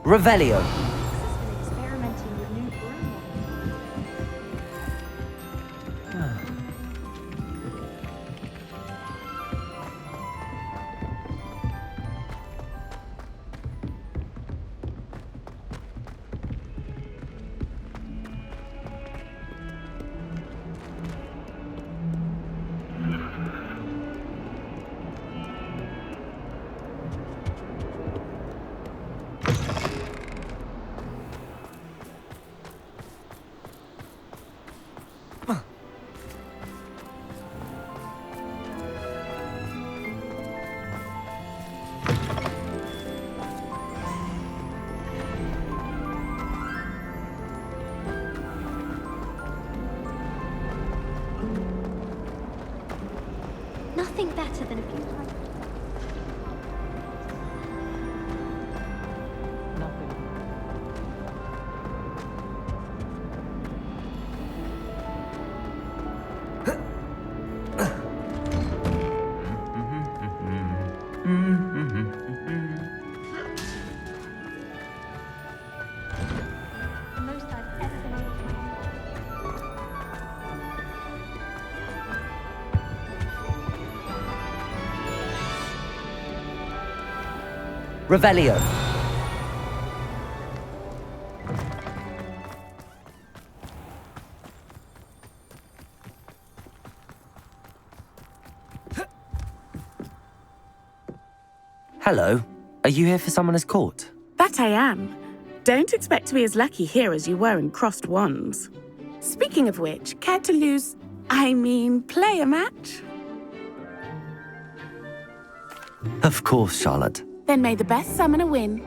Revelio. Experimenting with new broom. Nothing better than a few times. The most I've ever been able to. Revelio. Hello. Are you here for Summoner's Court? That I am. Don't expect to be as lucky here as you were in Crossed Wands. Speaking of which, care to play a match? Of course, Charlotte. Then may the best summoner win.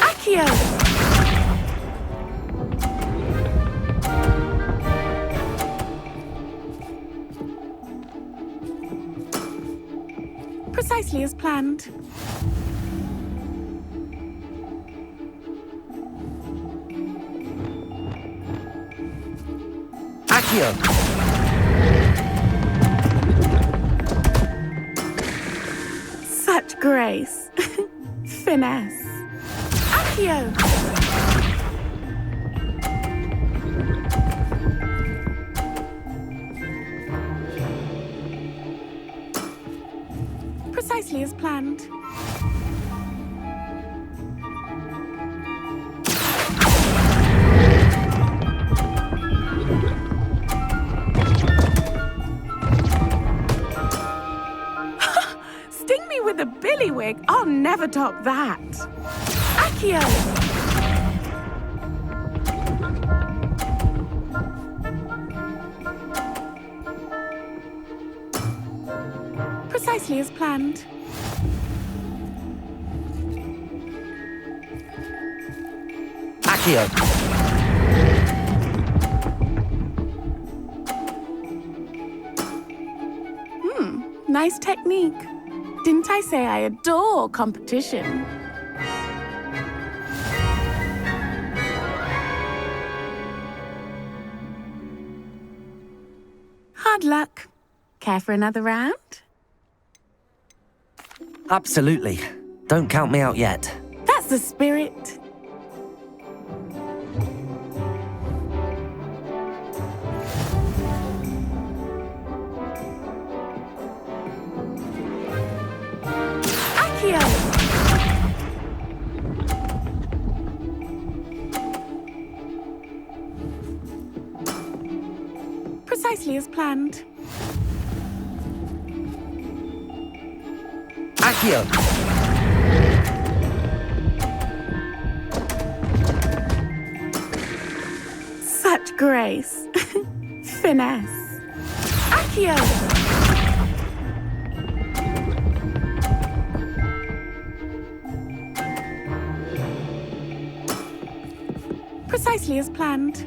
Accio! Precisely as planned. Accio! Such grace. Finesse. Accio! Precisely as planned. Sting me with a billywig. I'll never top that. Accio! Precisely as planned. Accio! Nice technique. Didn't I say I adore competition? Hard luck. Care for another round? Absolutely. Don't count me out yet. That's the spirit. Accio! Precisely as planned. Accio! Such grace. Finesse. Accio! Precisely as planned.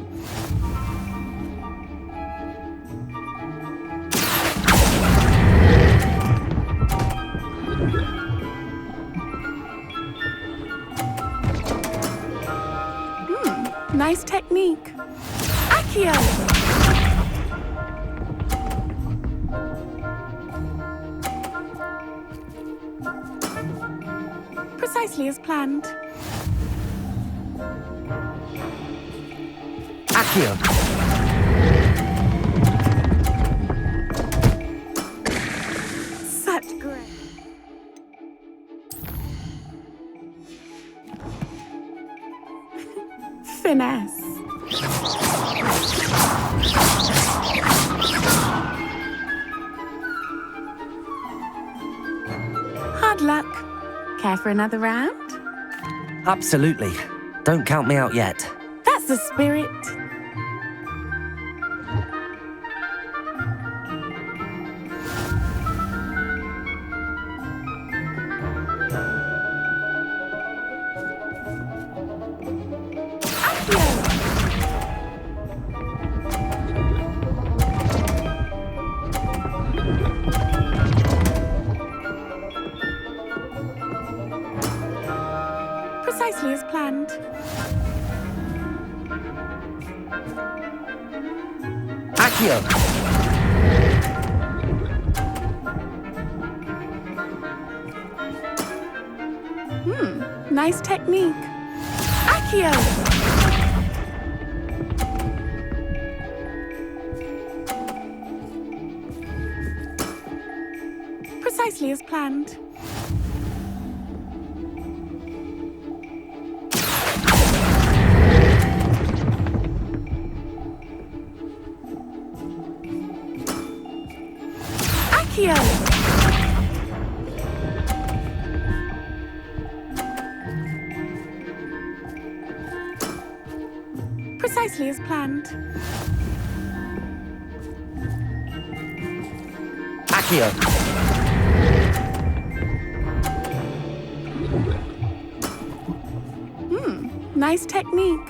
Nice technique. Accio! Precisely as planned. Accio! Such grace. Finesse. Hard luck. Care for another round? Absolutely. Don't count me out yet. That's the spirit. Precisely as planned. Accio! Nice technique. Accio! Precisely as planned. Accio! Precisely as planned. Accio! Nice technique.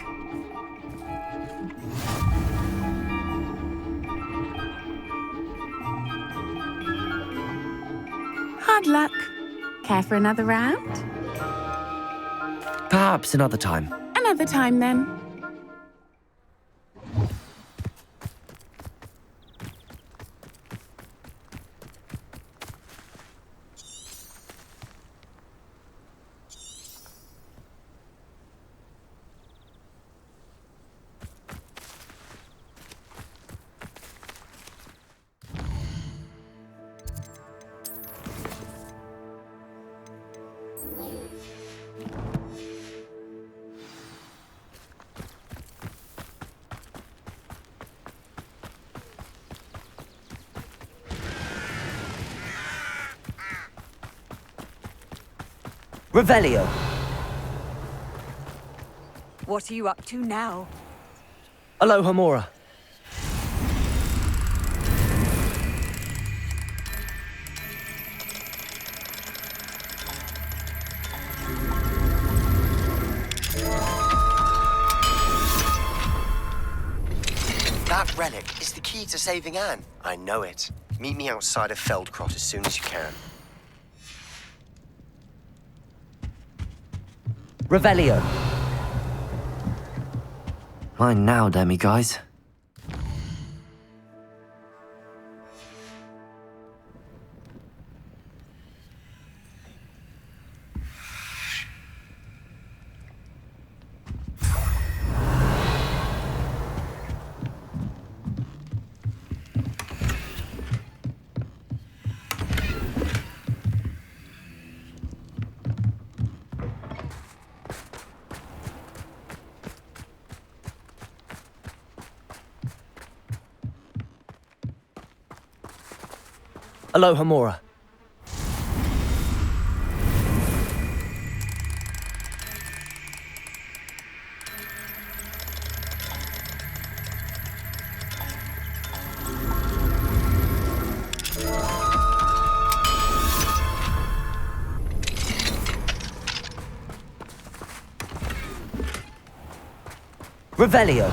Hard luck. Care for another round? Perhaps another time. Another time then. Revelio. What are you up to now? Aloha Mora. That relic is the key to saving Anne. I know it. Meet me outside of Feldcrot as soon as you can. Revelio. Mine now, Demi guys. Aloha Mora. Revelio.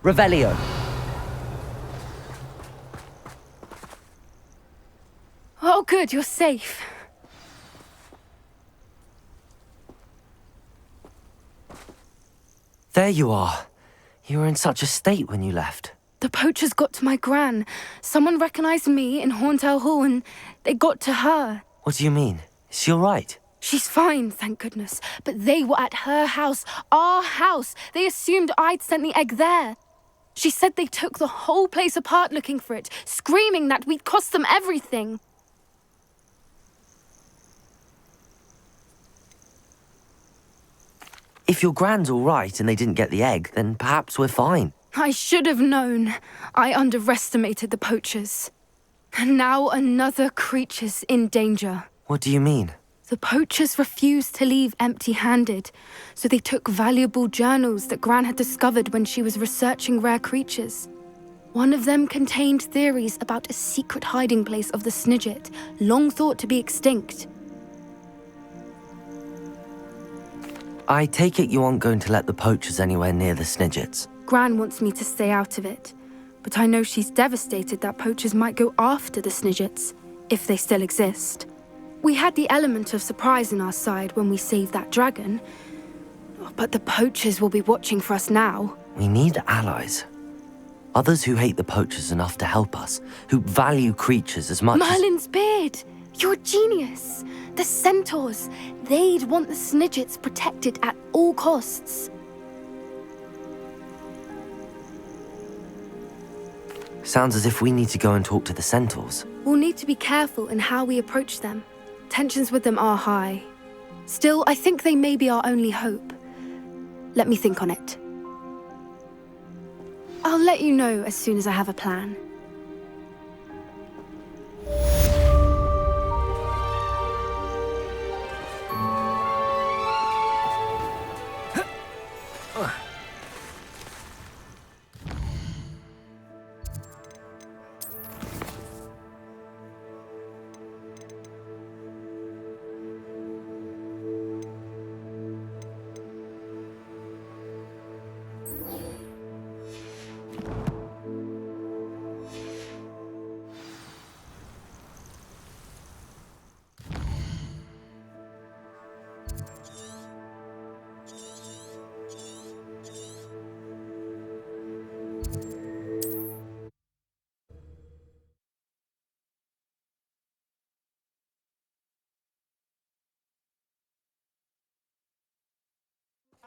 Revelio. Oh, good, you're safe. There you are. You were in such a state when you left. The poachers got to my gran. Someone recognized me in Horntail Hall and they got to her. What do you mean? Is she all right? She's fine, thank goodness. But they were at her house, our house. They assumed I'd sent the egg there. She said they took the whole place apart looking for it, screaming that we'd cost them everything. If your grand's all right and they didn't get the egg, then perhaps we're fine. I should have known. I underestimated the poachers. And now another creature's in danger. What do you mean? The poachers refused to leave empty-handed, so they took valuable journals that Gran had discovered when she was researching rare creatures. One of them contained theories about a secret hiding place of the Snidget, long thought to be extinct. I take it you aren't going to let the poachers anywhere near the Snidgets. Gran wants me to stay out of it, but I know she's devastated that poachers might go after the Snidgets, if they still exist. We had the element of surprise on our side when we saved that dragon, but the poachers will be watching for us now. We need allies. Others who hate the poachers enough to help us, who value creatures as much as... Merlin's beard! You're a genius! The centaurs, they'd want the Snidgets protected at all costs. Sounds as if we need to go and talk to the centaurs. We'll need to be careful in how we approach them. Tensions with them are high. Still, I think they may be our only hope. Let me think on it. I'll let you know as soon as I have a plan.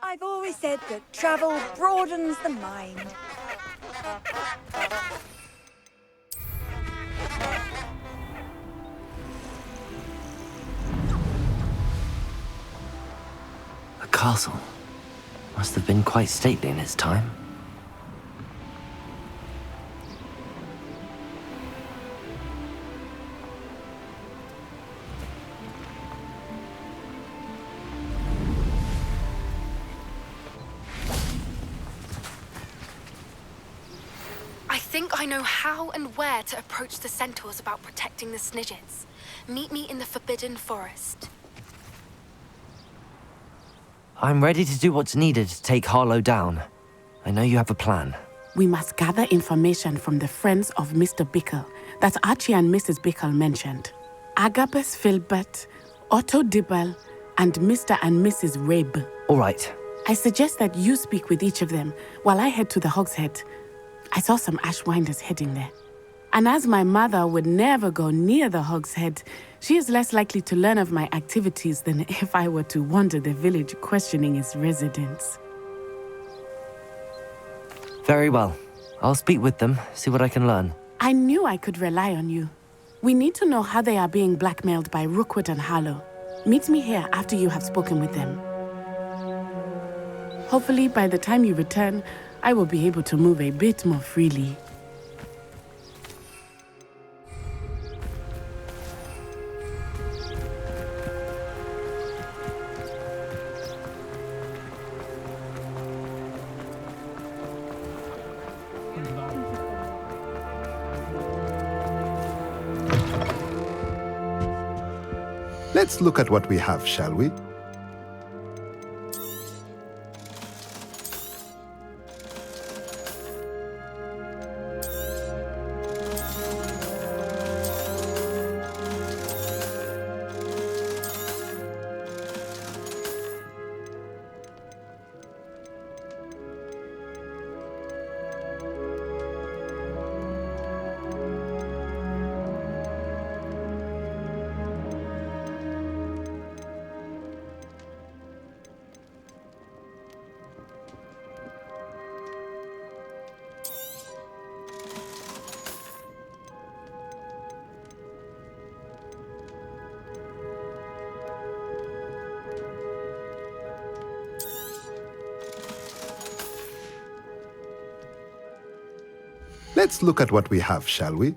I've always said that travel broadens the mind. A castle. Must have been quite stately in its time. I think I know how and where to approach the centaurs about protecting the Snidgets. Meet me in the Forbidden Forest. I'm ready to do what's needed to take Harlow down. I know you have a plan. We must gather information from the friends of Mr. Bickle that Archie and Mrs. Bickle mentioned. Agabus Filbert, Otto Dibble, and Mr. and Mrs. Rabe. All right. I suggest that you speak with each of them while I head to the Hogshead. I saw some Ashwinders heading there. And as my mother would never go near the Hogshead, she is less likely to learn of my activities than if I were to wander the village questioning its residents. Very well. I'll speak with them, see what I can learn. I knew I could rely on you. We need to know how they are being blackmailed by Rookwood and Harlow. Meet me here after you have spoken with them. Hopefully, by the time you return, I will be able to move a bit more freely. Let's look at what we have, shall we? Let's look at what we have, shall we?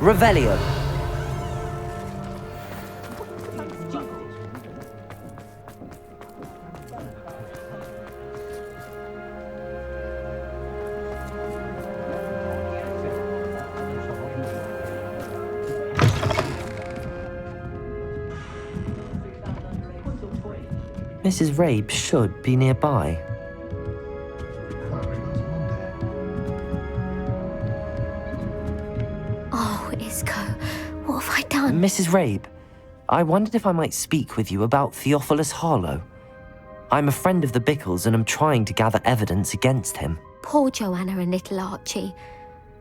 Revelio. Mrs. Rabe should be nearby. Oh, Isco, what have I done? Mrs. Rabe, I wondered if I might speak with you about Theophilus Harlow. I'm a friend of the Bickles and am trying to gather evidence against him. Poor Joanna and little Archie.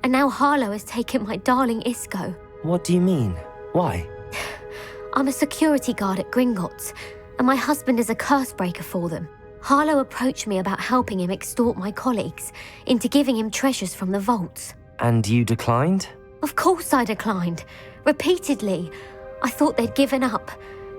And now Harlow has taken my darling Isco. What do you mean? Why? I'm a security guard at Gringotts, and my husband is a curse breaker for them. Harlow approached me about helping him extort my colleagues into giving him treasures from the vaults. And you declined? Of course I declined. Repeatedly. I thought they'd given up,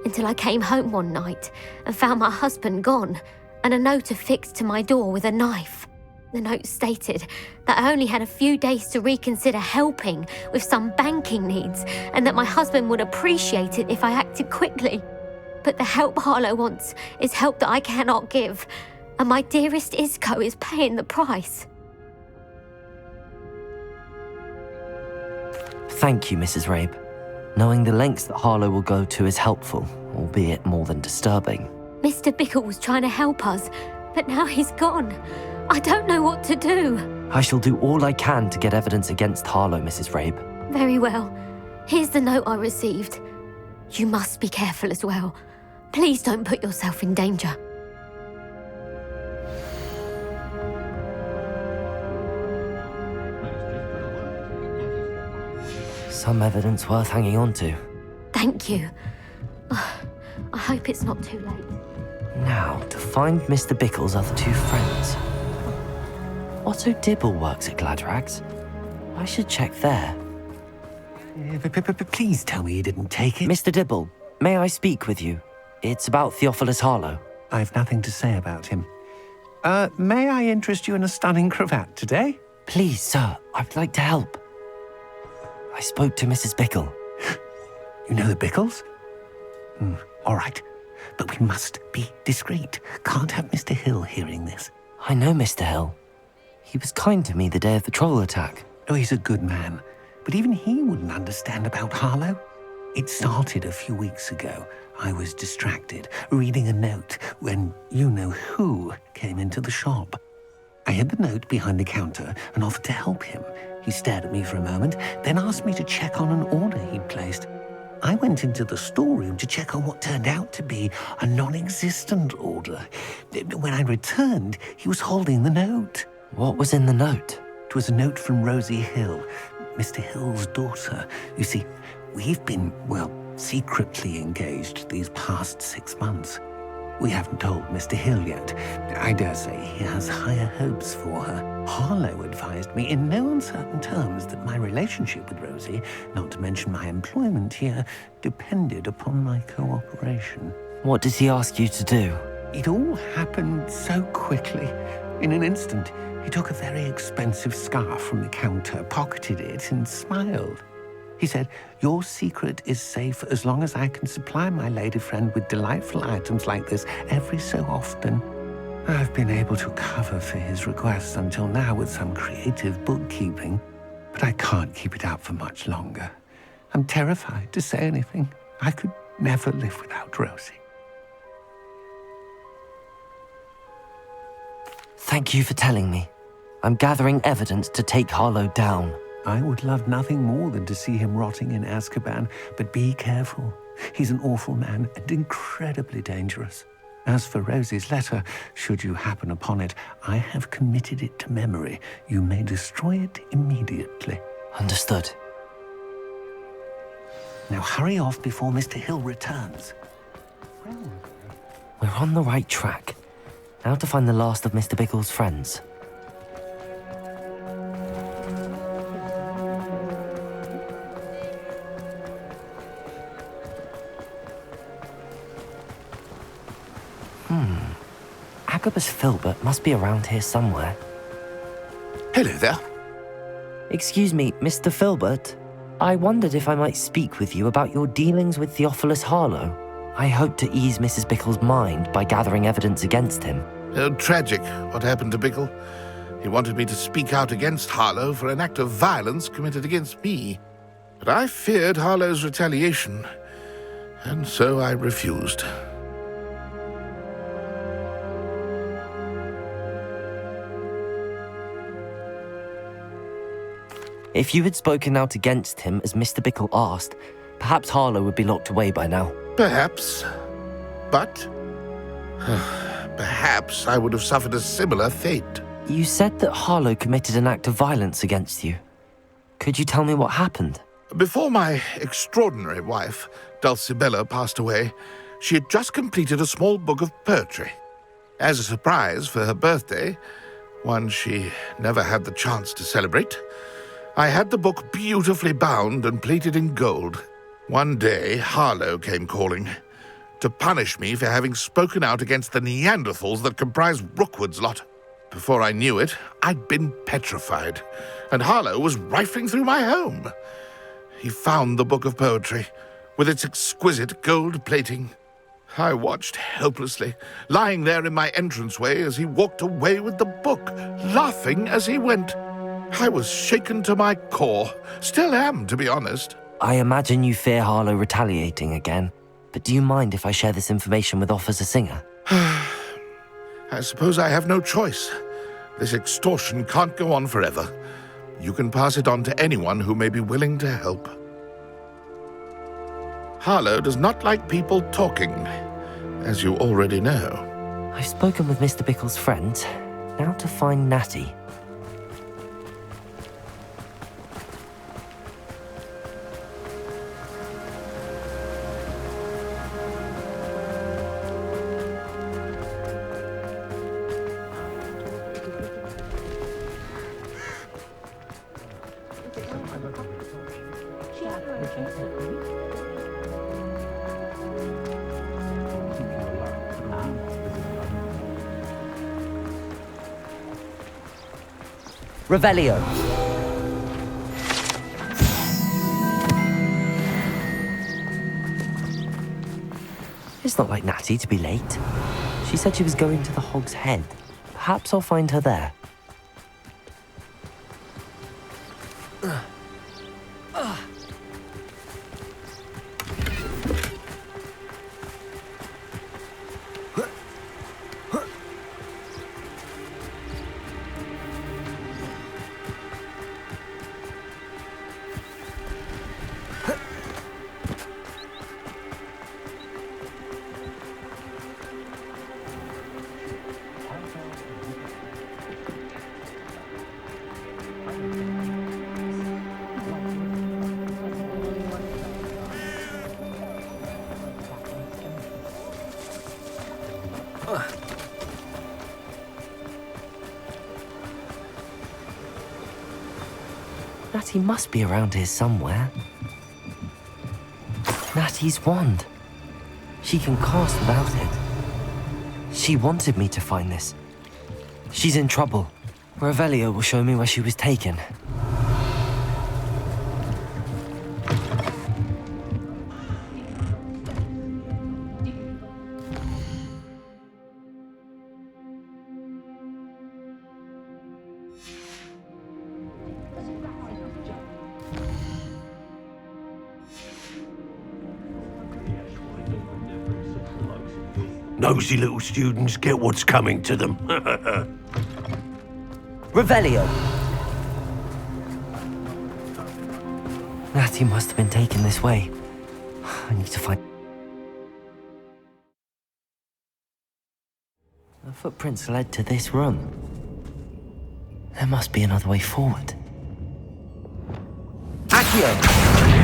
until I came home one night and found my husband gone, and a note affixed to my door with a knife. The note stated that I only had a few days to reconsider helping with some banking needs, and that my husband would appreciate it if I acted quickly. But the help Harlow wants is help that I cannot give. And my dearest Isco is paying the price. Thank you, Mrs. Rabe. Knowing the lengths that Harlow will go to is helpful, albeit more than disturbing. Mr. Bickle was trying to help us, but now he's gone. I don't know what to do. I shall do all I can to get evidence against Harlow, Mrs. Rabe. Very well. Here's the note I received. You must be careful as well. Please don't put yourself in danger. Some evidence worth hanging on to. Thank you. I hope it's not too late. Now, to find Mr. Bickle's other two friends. Otto Dibble works at Gladrags. I should check there. Please tell me you didn't take it. Mr. Dibble, may I speak with you? It's about Theophilus Harlow. I've nothing to say about him. May I interest you in a stunning cravat today? Please, sir, I'd like to help. I spoke to Mrs. Bickle. You know the Bickles? All right. But we must be discreet. Can't have Mr. Hill hearing this. I know Mr. Hill. He was kind to me the day of the troll attack. Oh, he's a good man. But even he wouldn't understand about Harlow. It started a few weeks ago. I was distracted, reading a note, when you-know-who came into the shop. I hid the note behind the counter and offered to help him. He stared at me for a moment, then asked me to check on an order he'd placed. I went into the storeroom to check on what turned out to be a non-existent order. When I returned, he was holding the note. What was in the note? It was a note from Rosie Hill, Mr. Hill's daughter. You see, we've been, secretly engaged these past 6 months. We haven't told Mr. Hill yet. I dare say he has higher hopes for her. Harlow advised me in no uncertain terms that my relationship with Rosie, not to mention my employment here, depended upon my cooperation. What did he ask you to do? It all happened so quickly. In an instant, he took a very expensive scarf from the counter, pocketed it, and smiled. He said, "Your secret is safe as long as I can supply my lady friend with delightful items like this every so often." I've been able to cover for his requests until now with some creative bookkeeping, but I can't keep it up for much longer. I'm terrified to say anything. I could never live without Rosie. Thank you for telling me. I'm gathering evidence to take Harlow down. I would love nothing more than to see him rotting in Azkaban, but be careful. He's an awful man and incredibly dangerous. As for Rosie's letter, should you happen upon it, I have committed it to memory. You may destroy it immediately. Understood. Now hurry off before Mr. Hill returns. We're on the right track. Now to find the last of Mr. Bickle's friends. Agabus Filbert must be around here somewhere. Hello there. Excuse me, Mr. Filbert. I wondered if I might speak with you about your dealings with Theophilus Harlow. I hope to ease Mrs. Bickle's mind by gathering evidence against him. Oh, tragic what happened to Bickle. He wanted me to speak out against Harlow for an act of violence committed against me. But I feared Harlow's retaliation, and so I refused. If you had spoken out against him as Mr. Bickle asked, perhaps Harlow would be locked away by now. Perhaps. But perhaps I would have suffered a similar fate. You said that Harlow committed an act of violence against you. Could you tell me what happened? Before my extraordinary wife, Dulcibella, passed away, she had just completed a small book of poetry. As a surprise for her birthday, one she never had the chance to celebrate, I had the book beautifully bound and plated in gold. One day, Harlow came calling to punish me for having spoken out against the Neanderthals that comprise Rookwood's lot. Before I knew it, I'd been petrified, and Harlow was rifling through my home. He found the book of poetry, with its exquisite gold plating. I watched helplessly, lying there in my entranceway as he walked away with the book, laughing as he went. I was shaken to my core. Still am, to be honest. I imagine you fear Harlow retaliating again, but do you mind if I share this information with Officer Singer? I suppose I have no choice. This extortion can't go on forever. You can pass it on to anyone who may be willing to help. Harlow does not like people talking, as you already know. I've spoken with Mr. Bickle's friends. Now to find Natty. Revelio. It's not like Natty to be late. She said she was going to the Hog's Head. Perhaps I'll find her there. Natty must be around here somewhere. Natty's wand. She can cast without it. She wanted me to find this. She's in trouble. Revelio will show me where she was taken. Nosy little students get what's coming to them. Revelio! Natty must have been taken this way. I need to find... The footprints led to this room. There must be another way forward. Accio!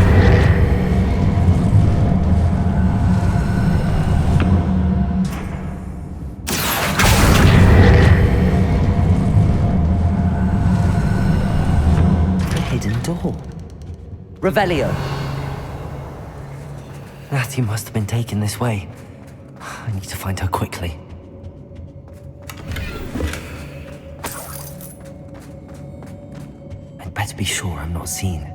Door. Revelio! Natty must have been taken this way. I need to find her quickly. I'd better be sure I'm not seen.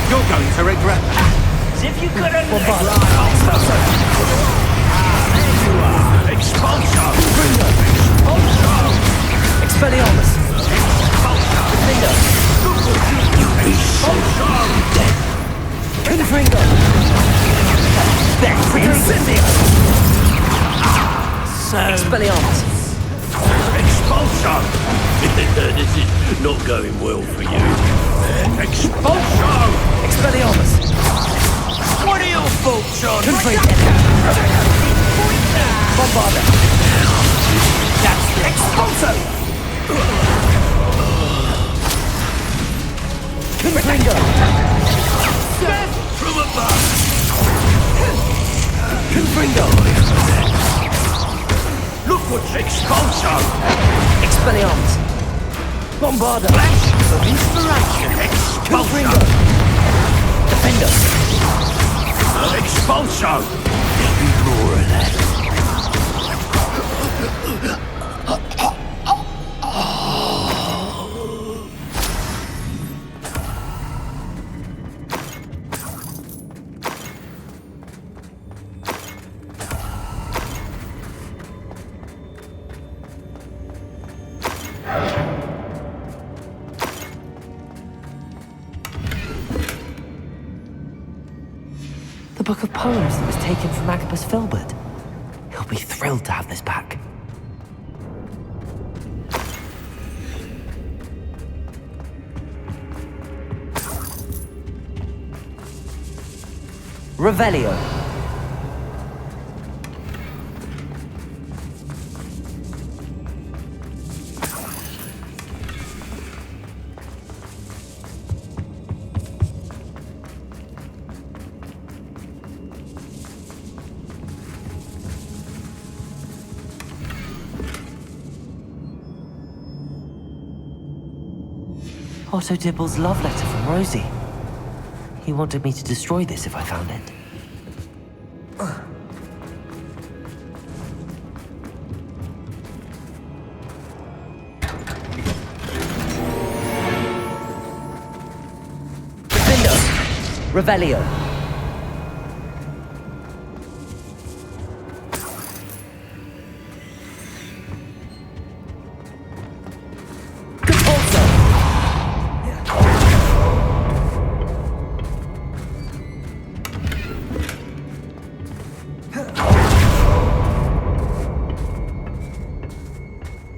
You're going to regret that. As if you could have... Expulso! There you are! Expulso! Confringo! Expulso! Expelliarmus! Expulso! Confringo! Expulso! Confringo! Incendio! So... Expelliarmus! Expulso! This is not going well for you. Expulso! Expelliarmus! What are your thoughts on... Confringo! Bombarda! That's the Expulso! Confringo! from above! Confringo! Look what's Expulso! Expelliarmus! Bombarda! Flash of inspiration! Confringo! Expulso! Defender! Expulso! There'll be more of that. The book of poems that was taken from Agabus Filbert. He'll be thrilled to have this back. Revelio. Otto Dibble's love letter from Rosie. He wanted me to destroy this if I found it. Defendo! Revelio!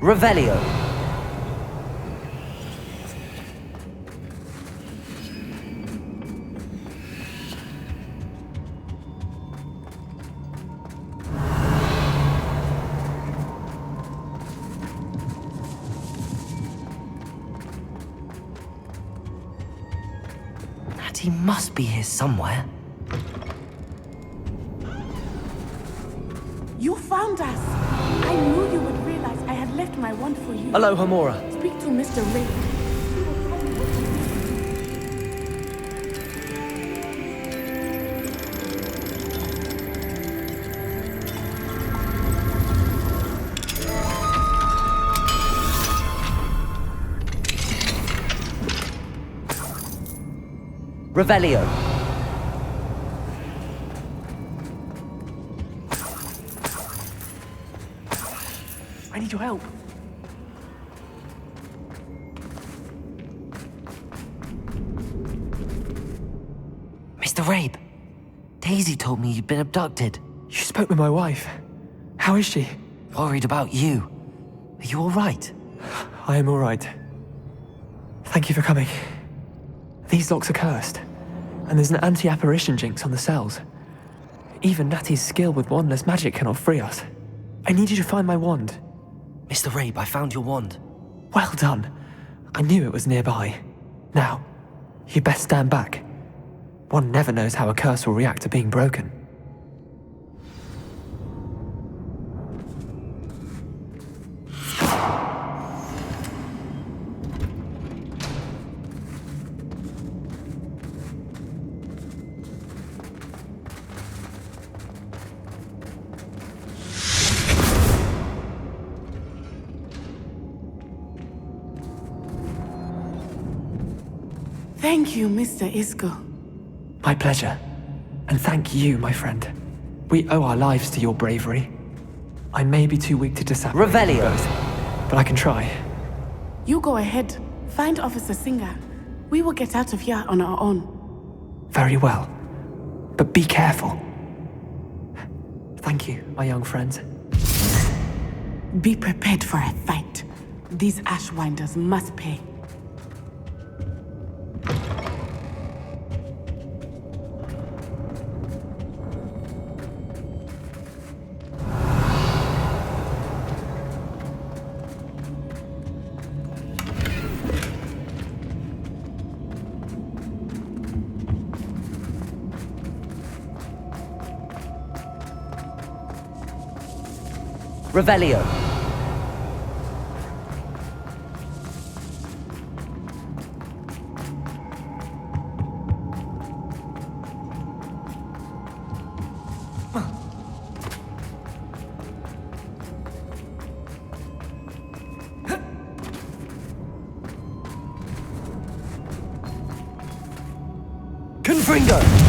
Revelio. Natty must be here somewhere. You found us! I knew you would realize I had left my wand for you. Hello, Hamura. Speak to Mr. Ray. Revelio. I need your help. Mr. Rabe, Daisy told me you'd been abducted. You spoke with my wife. How is she? Worried about you. Are you all right? I am all right. Thank you for coming. These locks are cursed, and there's an anti-apparition jinx on the cells. Even Natty's skill with wandless magic cannot free us. I need you to find my wand. Mr. Rabe, I found your wand. Well done. I knew it was nearby. Now, you best stand back. One never knows how a curse will react to being broken. Thank you, Mr. Isco. My pleasure. And thank you, my friend. We owe our lives to your bravery. I may be too weak to disappoint Revelio. you both, but I can try. You go ahead. Find Officer Singer. We will get out of here on our own. Very well. But be careful. Thank you, my young friends. Be prepared for a fight. These Ashwinders must pay. Revelio. Confringo.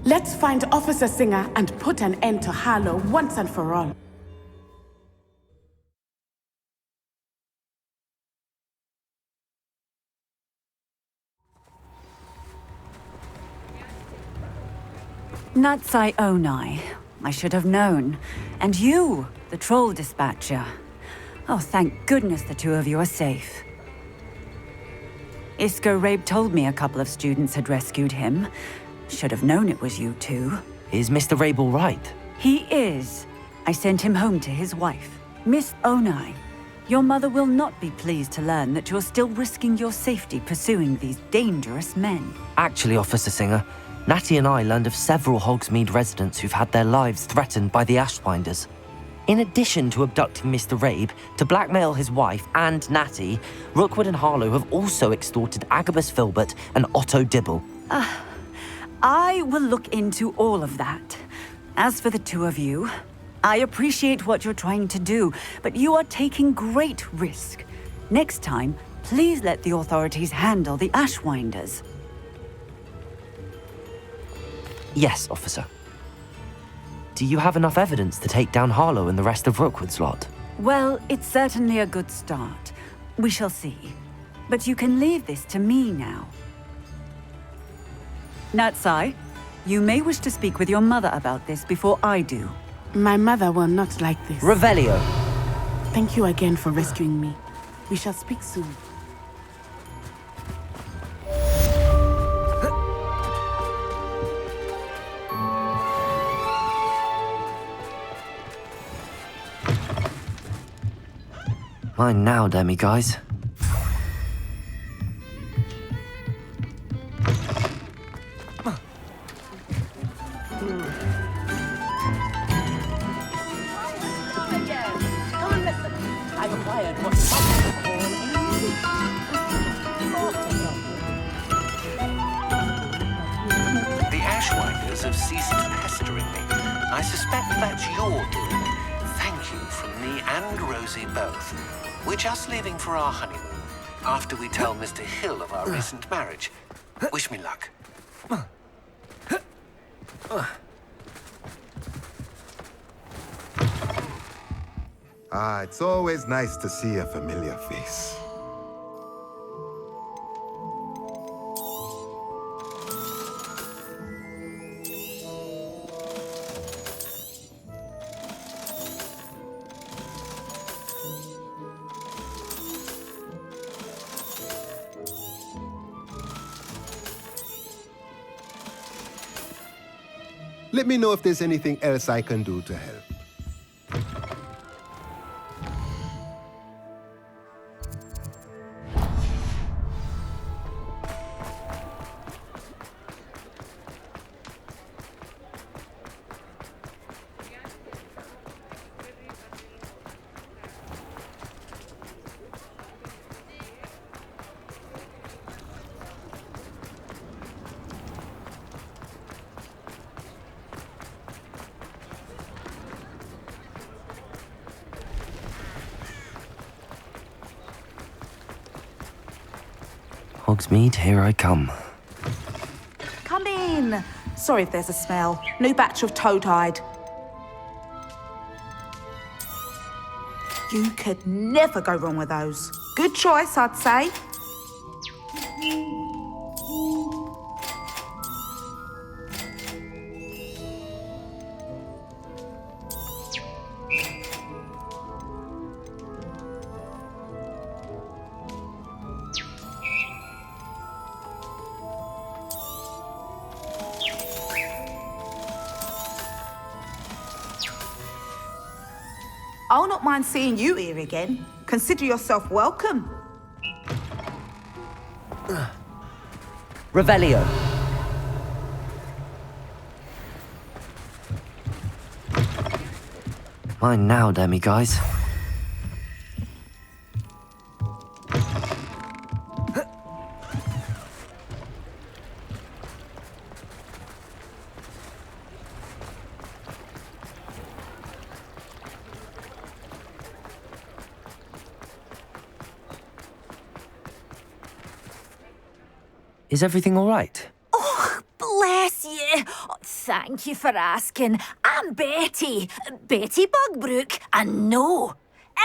Let's find Officer Singer and put an end to Harlow once and for all. Natsai Onai. I should have known. And you, the troll dispatcher. Oh, thank goodness the two of you are safe. Isco Rabe told me a couple of students had rescued him. Should have known it was you two. Is Mr. Rabe all right? He is. I sent him home to his wife. Miss Onai, your mother will not be pleased to learn that you're still risking your safety pursuing these dangerous men. Actually, Officer Singer, Natty and I learned of several Hogsmeade residents who've had their lives threatened by the Ashwinders. In addition to abducting Mr. Rabe to blackmail his wife and Natty, Rookwood and Harlow have also extorted Agabus Filbert and Otto Dibble. I will look into all of that. As for the two of you, I appreciate what you're trying to do, but you are taking great risk. Next time, please let the authorities handle the Ashwinders. Yes, officer. Do you have enough evidence to take down Harlow and the rest of Rookwood's lot? Well, it's certainly a good start. We shall see. But you can leave this to me now. Natsai, you may wish to speak with your mother about this before I do. My mother will not like this. Revelio. Thank you again for rescuing me. We shall speak soon. Mine now, demi-guys. The Ashwinders have ceased pestering me. I suspect that's your doing. Thank you from me and Rosie both. We're just leaving for our honeymoon, after we tell Mr. Hill of our recent marriage. Wish me luck. It's always nice to see a familiar face. Let me know if there's anything else I can do to help. Hogsmeade, here I come. Come in. Sorry if there's a smell. New batch of toad-hide. You could never go wrong with those. Good choice, I'd say. I'll not mind seeing you here again. Consider yourself welcome. Revelio. Mine now, demi-guys. Is everything all right? Oh, bless you. Oh, thank you for asking. I'm Betty. Betty Bugbrook. And no,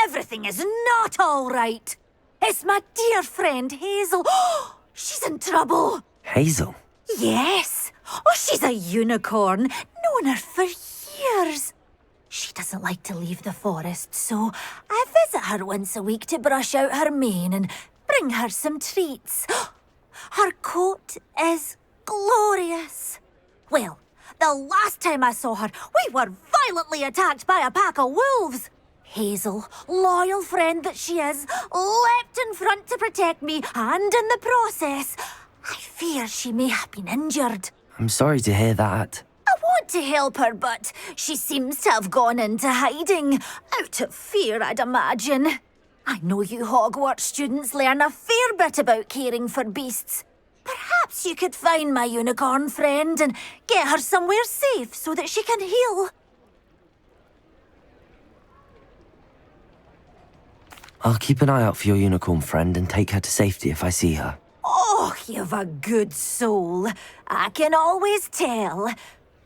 everything is not all right. It's my dear friend Hazel. Oh, she's in trouble. Hazel? Yes. Oh, she's a unicorn. Known her for years. She doesn't like to leave the forest, so I visit her once a week to brush out her mane and bring her some treats. Her coat is glorious. Well, the last time I saw her, we were violently attacked by a pack of wolves. Hazel, loyal friend that she is, leapt in front to protect me, and in the process, I fear she may have been injured. I'm sorry to hear that. I want to help her, but she seems to have gone into hiding. Out of fear, I'd imagine. I know you Hogwarts students learn a fair bit about caring for beasts. Perhaps you could find my unicorn friend and get her somewhere safe so that she can heal. I'll keep an eye out for your unicorn friend and take her to safety if I see her. Oh, you've a good soul. I can always tell.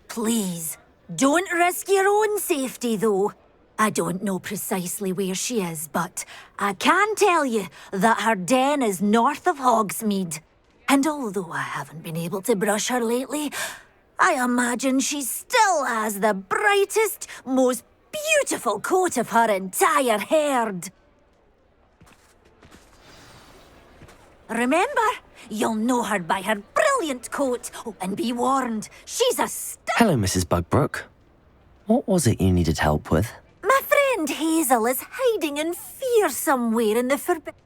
Please, don't risk your own safety, though. I don't know precisely where she is, but I can tell you that her den is north of Hogsmeade. And although I haven't been able to brush her lately, I imagine she still has the brightest, most beautiful coat of her entire herd. Remember, you'll know her by her brilliant coat. Oh, and be warned, she's a Hello, Mrs. Bugbrook. What was it you needed help with? My friend Hazel is hiding in fear somewhere in the forbidden...